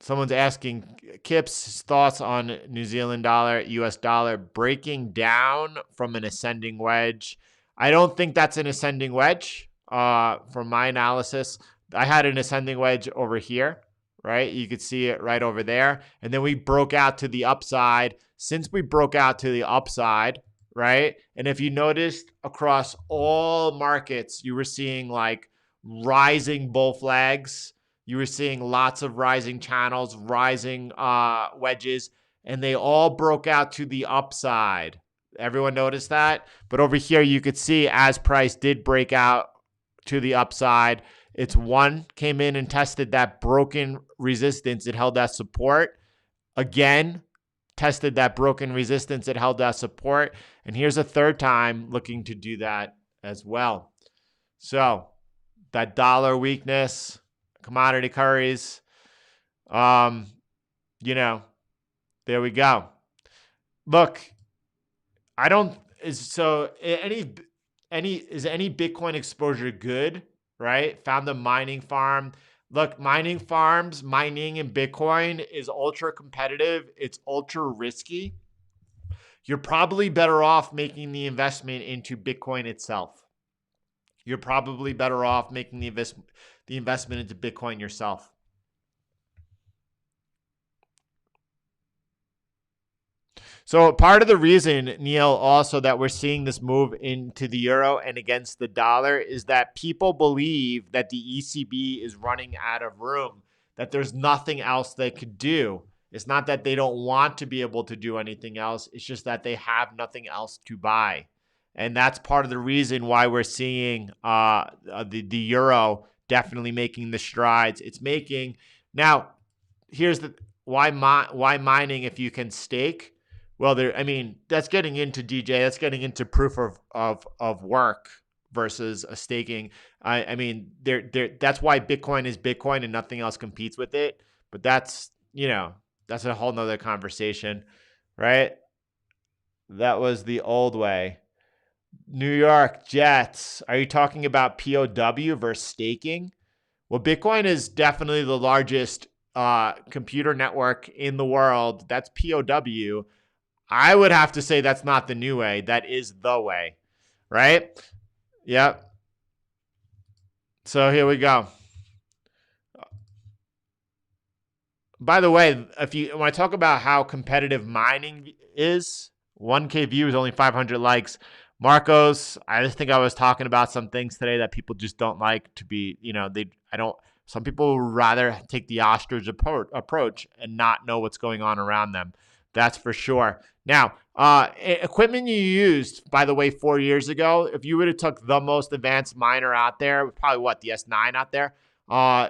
Someone's asking Kip's thoughts on New Zealand dollar, US dollar breaking down from an ascending wedge. I don't think that's an ascending wedge. From my analysis, I had an ascending wedge over here, right? You could see it right over there. And then we broke out to the upside. Since we broke out to the upside, right? And if you noticed across all markets, you were seeing like rising bull flags. You were seeing lots of rising channels, rising wedges, and they all broke out to the upside. Everyone noticed that? But over here, you could see as price did break out to the upside, it's one came in and tested that broken resistance. It held that support. Again, tested that broken resistance. It held that support. And here's a third time looking to do that as well. So that dollar weakness, commodity curries, you know, there we go. Look, I don't is so any Bitcoin exposure good, right? Found a mining farm. Look, mining farms, mining in Bitcoin is ultra competitive. It's ultra risky. You're probably better off making the investment into Bitcoin itself. You're probably better off making the investment into Bitcoin yourself. So part of the reason, Neil, also that we're seeing this move into the euro and against the dollar is that people believe that the ECB is running out of room, that there's nothing else they could do. It's not that they don't want to be able to do anything else. It's just that they have nothing else to buy. And that's part of the reason why we're seeing the euro definitely making the strides it's making. Now, here's the why mining if you can stake. Well, that's getting into DJ. That's getting into proof of work versus a staking. That's why Bitcoin is Bitcoin and nothing else competes with it. But that's a whole nother conversation, right? That was the old way. New York Jets. Are you talking about POW versus staking? Well, Bitcoin is definitely the largest computer network in the world. That's POW. I would have to say that's not the new way. That is the way, right? Yep. So here we go. By the way, when I talk about how competitive mining is, 1K views, only 500 likes. Marcos, I just think I was talking about some things today that people just don't like to be, some people would rather take the ostrich approach and not know what's going on around them. That's for sure. Now, equipment you used, by the way, 4 years ago, if you would have took the most advanced miner out there, probably the S9 out there,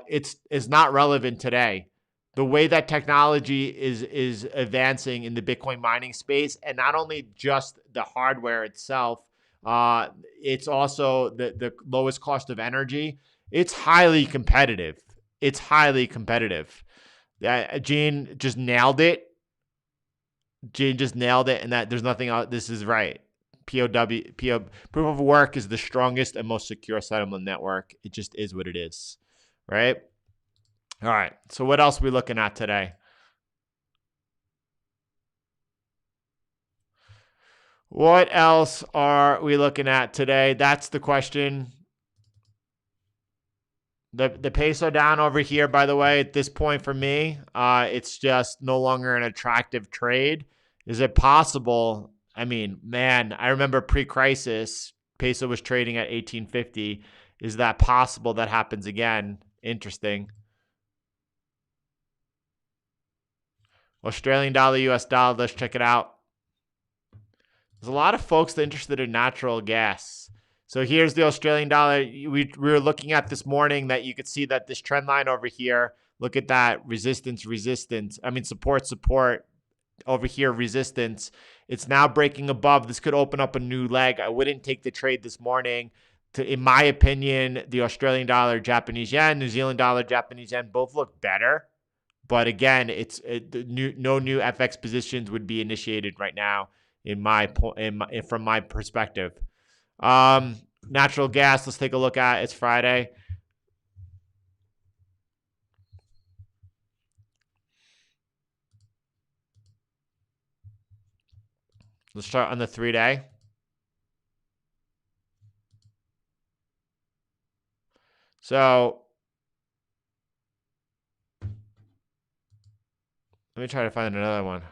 it's not relevant today. The way that technology is advancing in the Bitcoin mining space, and not only just the hardware itself, it's also the lowest cost of energy. It's highly competitive. It's highly competitive. Gene just nailed it. And that there's nothing else. This is right. Proof of work is the strongest and most secure settlement network. It just is what it is, right? All right. So what else are we looking at today? What else are we looking at today? That's the question. The peso down over here, by the way, at this point for me, it's just no longer an attractive trade. Is it possible? I remember pre-crisis, peso was trading at 1850. Is that possible that happens again? Interesting. Australian dollar, US dollar, let's check it out. There's a lot of folks that are interested in natural gas. So here's the Australian dollar. We were looking at this morning that you could see that this trend line over here, look at that, support, over here, resistance. It's now breaking above. This could open up a new leg. I wouldn't take the trade this morning. In my opinion, the Australian dollar, Japanese yen, New Zealand dollar, Japanese yen both look better. But again, no new FX positions would be initiated right now from my perspective. Natural gas, let's take a look at. It's Friday. Let's start on the 3-day. So let me try to find another one.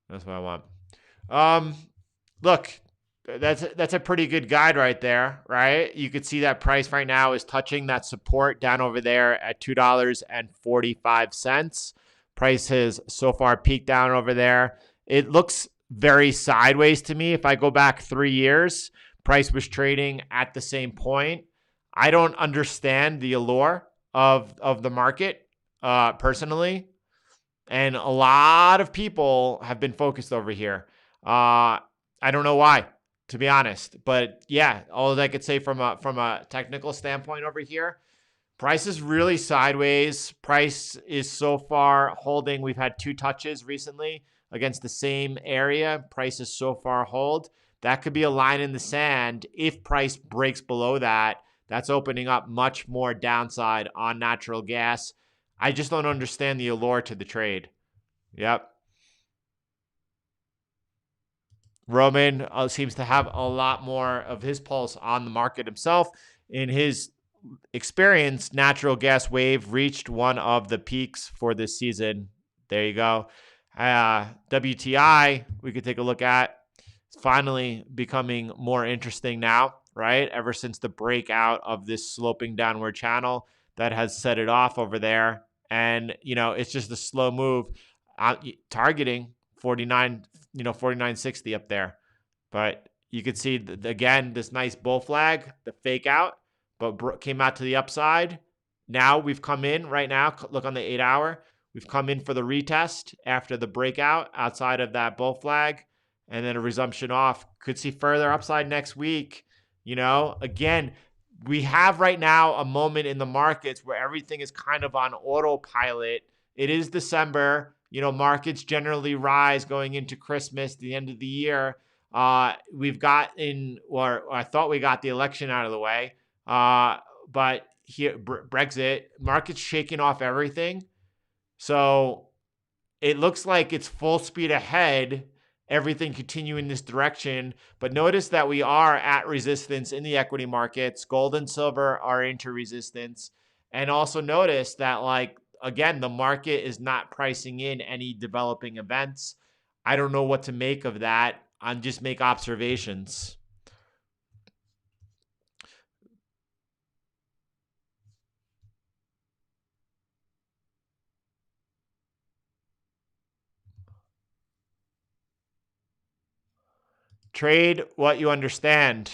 That's what I want. Look, that's a pretty good guide right there, right? You could see that price right now is touching that support down over there at $2.45. Price has so far peaked down over there. It looks very sideways to me. If I go back 3 years, price was trading at the same point. I don't understand the allure of the market personally. And a lot of people have been focused over here. I don't know why, to be honest. But yeah, all I could say from a technical standpoint over here, price is really sideways. Price is so far holding. We've had 2 touches recently against the same area. Price is so far hold. That could be a line in the sand. If price breaks below that, that's opening up much more downside on natural gas. I just don't understand the allure to the trade. Yep. Roman seems to have a lot more of his pulse on the market himself. In his experience, natural gas wave reached one of the peaks for this season. There you go. WTI, we could take a look at. It's finally becoming more interesting now, right? Ever since the breakout of this sloping downward channel that has set it off over there. And, it's just a slow move targeting 49, 49.60 up there. But you could see, again, this nice bull flag, the fake out, but came out to the upside. Now we've come in right now. Look on the 8-hour. We've come in for the retest after the breakout outside of that bull flag, and then a resumption off. Could see further upside next week. Again, we have right now a moment in the markets where everything is kind of on autopilot. It is December. Markets generally rise going into Christmas, the end of the year. We've gotten, or I thought we got the election out of the way. But here, Brexit, market's shaking off everything. So it looks like it's full speed ahead, everything continuing this direction. But notice that we are at resistance in the equity markets. Gold and silver are into resistance. And also notice that, again, the market is not pricing in any developing events. I don't know what to make of that. I'm just make observations. Trade what you understand.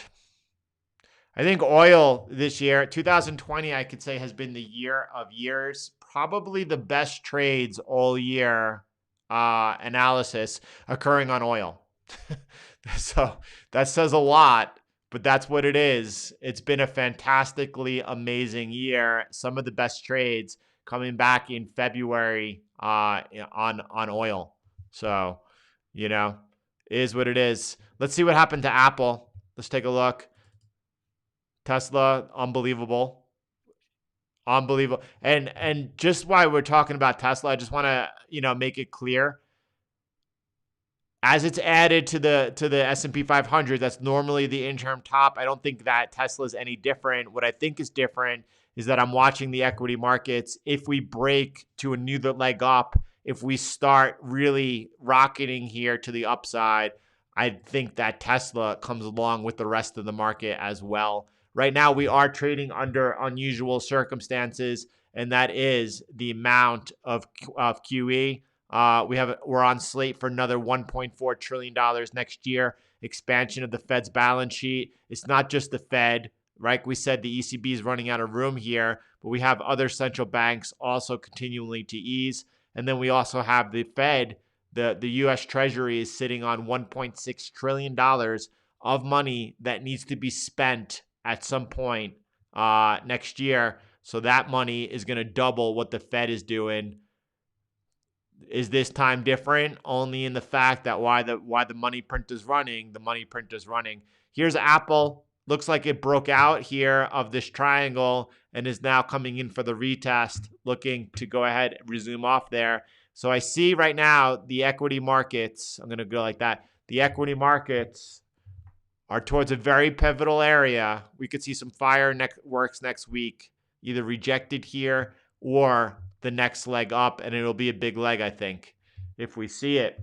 I think oil this year, 2020, I could say has been the year of years. Probably the best trades all year analysis occurring on oil. So that says a lot, but that's what it is. It's been a fantastically amazing year. Some of the best trades coming back in February on oil. So, is what it is. Let's see what happened to Apple. Let's take a look. Tesla, unbelievable. Unbelievable. And just why we're talking about Tesla, I just want to, make it clear. As it's added to the S&P 500, that's normally the interim top. I don't think that Tesla is any different. What I think is different is that I'm watching the equity markets. If we break to a new leg up, if we start really rocketing here to the upside, I think that Tesla comes along with the rest of the market as well. Right now, we are trading under unusual circumstances, and that is the amount of QE. We're on slate for another $1.4 trillion next year. Expansion of the Fed's balance sheet. It's not just the Fed, right? We said the ECB is running out of room here, but we have other central banks also continuing to ease. And then we also have the Fed, the U.S. Treasury is sitting on $1.6 trillion of money that needs to be spent at some point next year. So that money is going to double what the Fed is doing. Is this time different? Only in the fact that why the money print is running, the money print is running. Here's Apple. Looks like it broke out here of this triangle and is now coming in for the retest, looking to go ahead and resume off there. So I see right now the equity markets, I'm going to go like that. The equity markets are towards a very pivotal area. We could see some fireworks next week, either rejected here or the next leg up, and it'll be a big leg, I think, if we see it.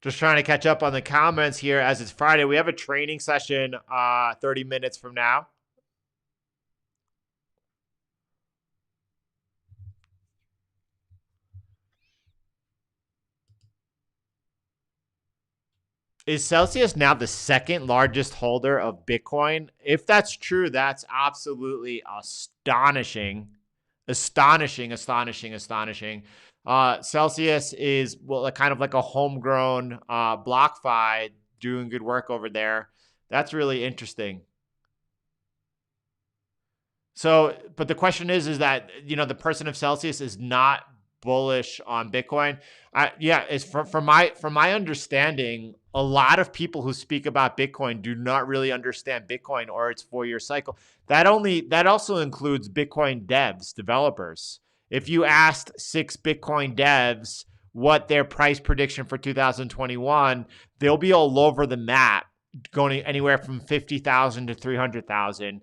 Just trying to catch up on the comments here as it's Friday. We have a training session 30 minutes from now. Is Celsius now the second largest holder of Bitcoin? If that's true, that's absolutely astonishing. Astonishing. Celsius is kind of like a homegrown BlockFi doing good work over there. That's really interesting. So, but the question is that, the person of Celsius is not bullish on Bitcoin. It's from my understanding, a lot of people who speak about Bitcoin do not really understand Bitcoin or its 4-year cycle. That also includes Bitcoin developers. If you asked 6 Bitcoin devs what their price prediction for 2021, they'll be all over the map, going anywhere from 50,000 to 300,000.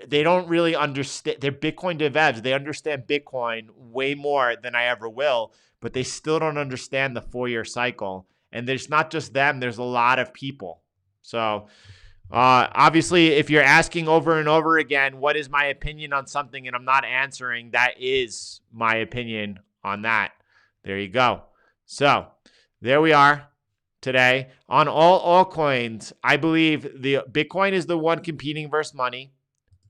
They don't really understand. They're Bitcoin devs. They understand Bitcoin way more than I ever will, but they still don't understand the 4-year cycle. And there's not just them. There's a lot of people. So obviously, if you're asking over and over again, what is my opinion on something, and I'm not answering, that is my opinion on that. There you go. So there we are today. On all altcoins, I believe the Bitcoin is the one competing versus money.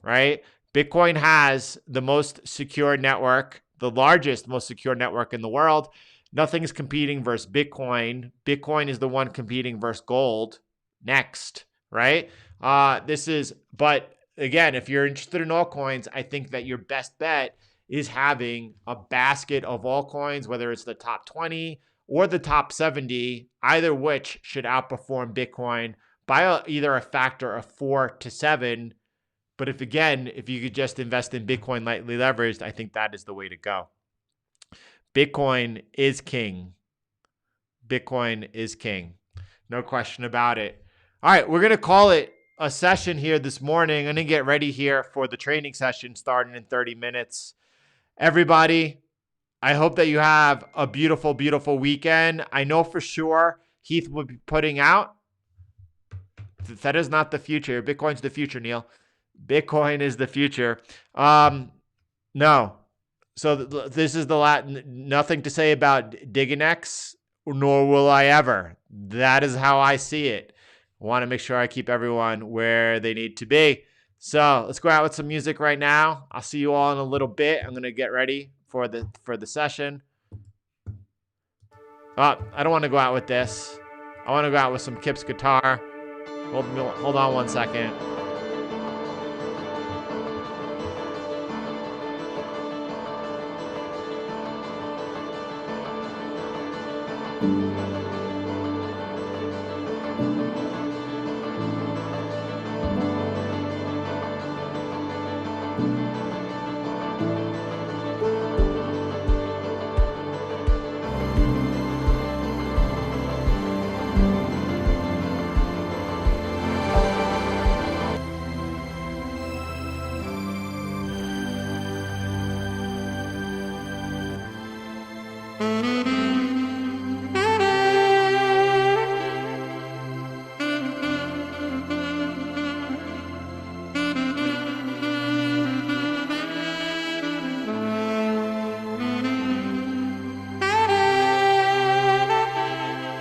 Right? Bitcoin has the most secure network, the largest, most secure network in the world. Nothing is competing versus Bitcoin. Bitcoin is the one competing versus gold next, right? But again, if you're interested in altcoins, I think that your best bet is having a basket of altcoins, whether it's the top 20 or the top 70, either which should outperform Bitcoin by either a factor of 4 to 7. But if you could just invest in Bitcoin lightly leveraged, I think that is the way to go. Bitcoin is king. Bitcoin is king. No question about it. All right, we're going to call it a session here this morning. I'm going to get ready here for the training session starting in 30 minutes. Everybody, I hope that you have a beautiful, beautiful weekend. I know for sure Heath will be putting out. That is not the future. Bitcoin's the future, Neil. Bitcoin is the future. No. So this is nothing to say about Diginex, nor will I ever. That is how I see it. I want to make sure I keep everyone where they need to be. So let's go out with some music right now. I'll see you all in a little bit. I'm going to get ready for the session. I don't want to go out with this. I want to go out with some Kip's guitar. Hold on one second.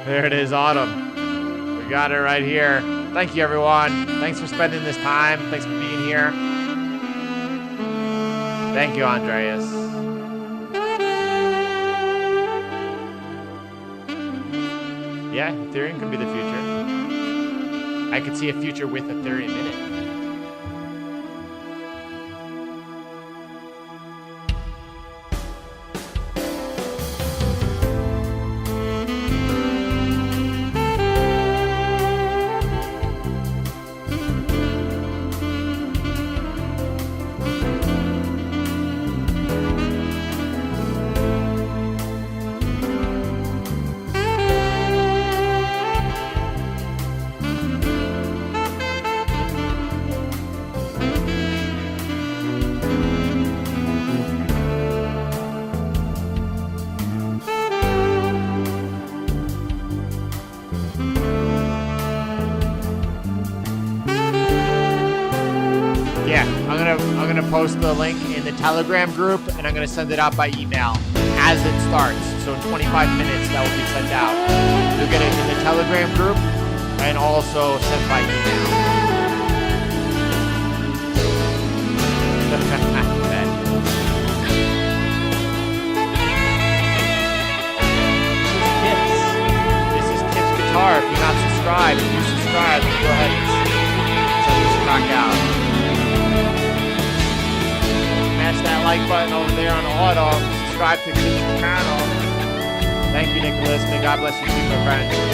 There it is, autumn. We got it right here. Thank you, everyone. Thanks for spending this time. Thanks for being here. Thank you, Andreas. Yeah, Ethereum could be the future. I could see a future with Ethereum in it. post the link in the Telegram group, and I'm going to send it out by email as it starts. So in 25 minutes, that will be sent out. You'll get it in the Telegram group and also sent by email. This is Kit's Guitar. If you're not subscribed, if you subscribe, go ahead and send this track out. Smash that like button over there on auto. Subscribe to Kit's channel. Thank you, Nicholas. May God bless you too, my friend.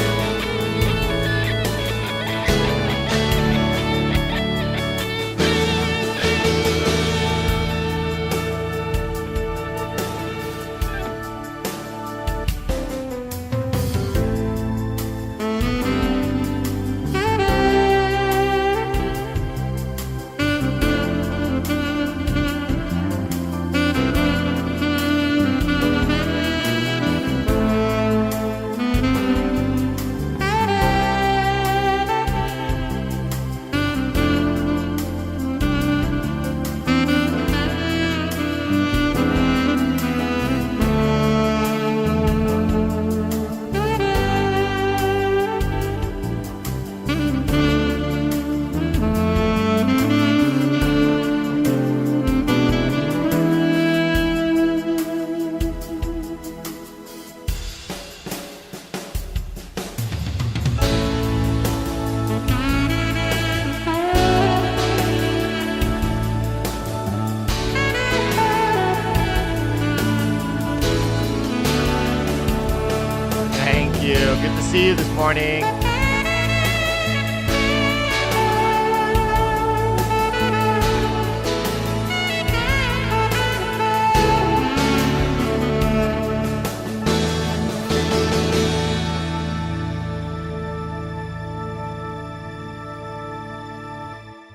Good to see you this morning. All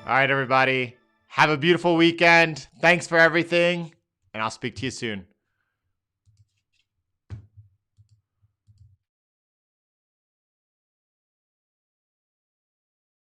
right, everybody. Have a beautiful weekend. Thanks for everything, and I'll speak to you soon.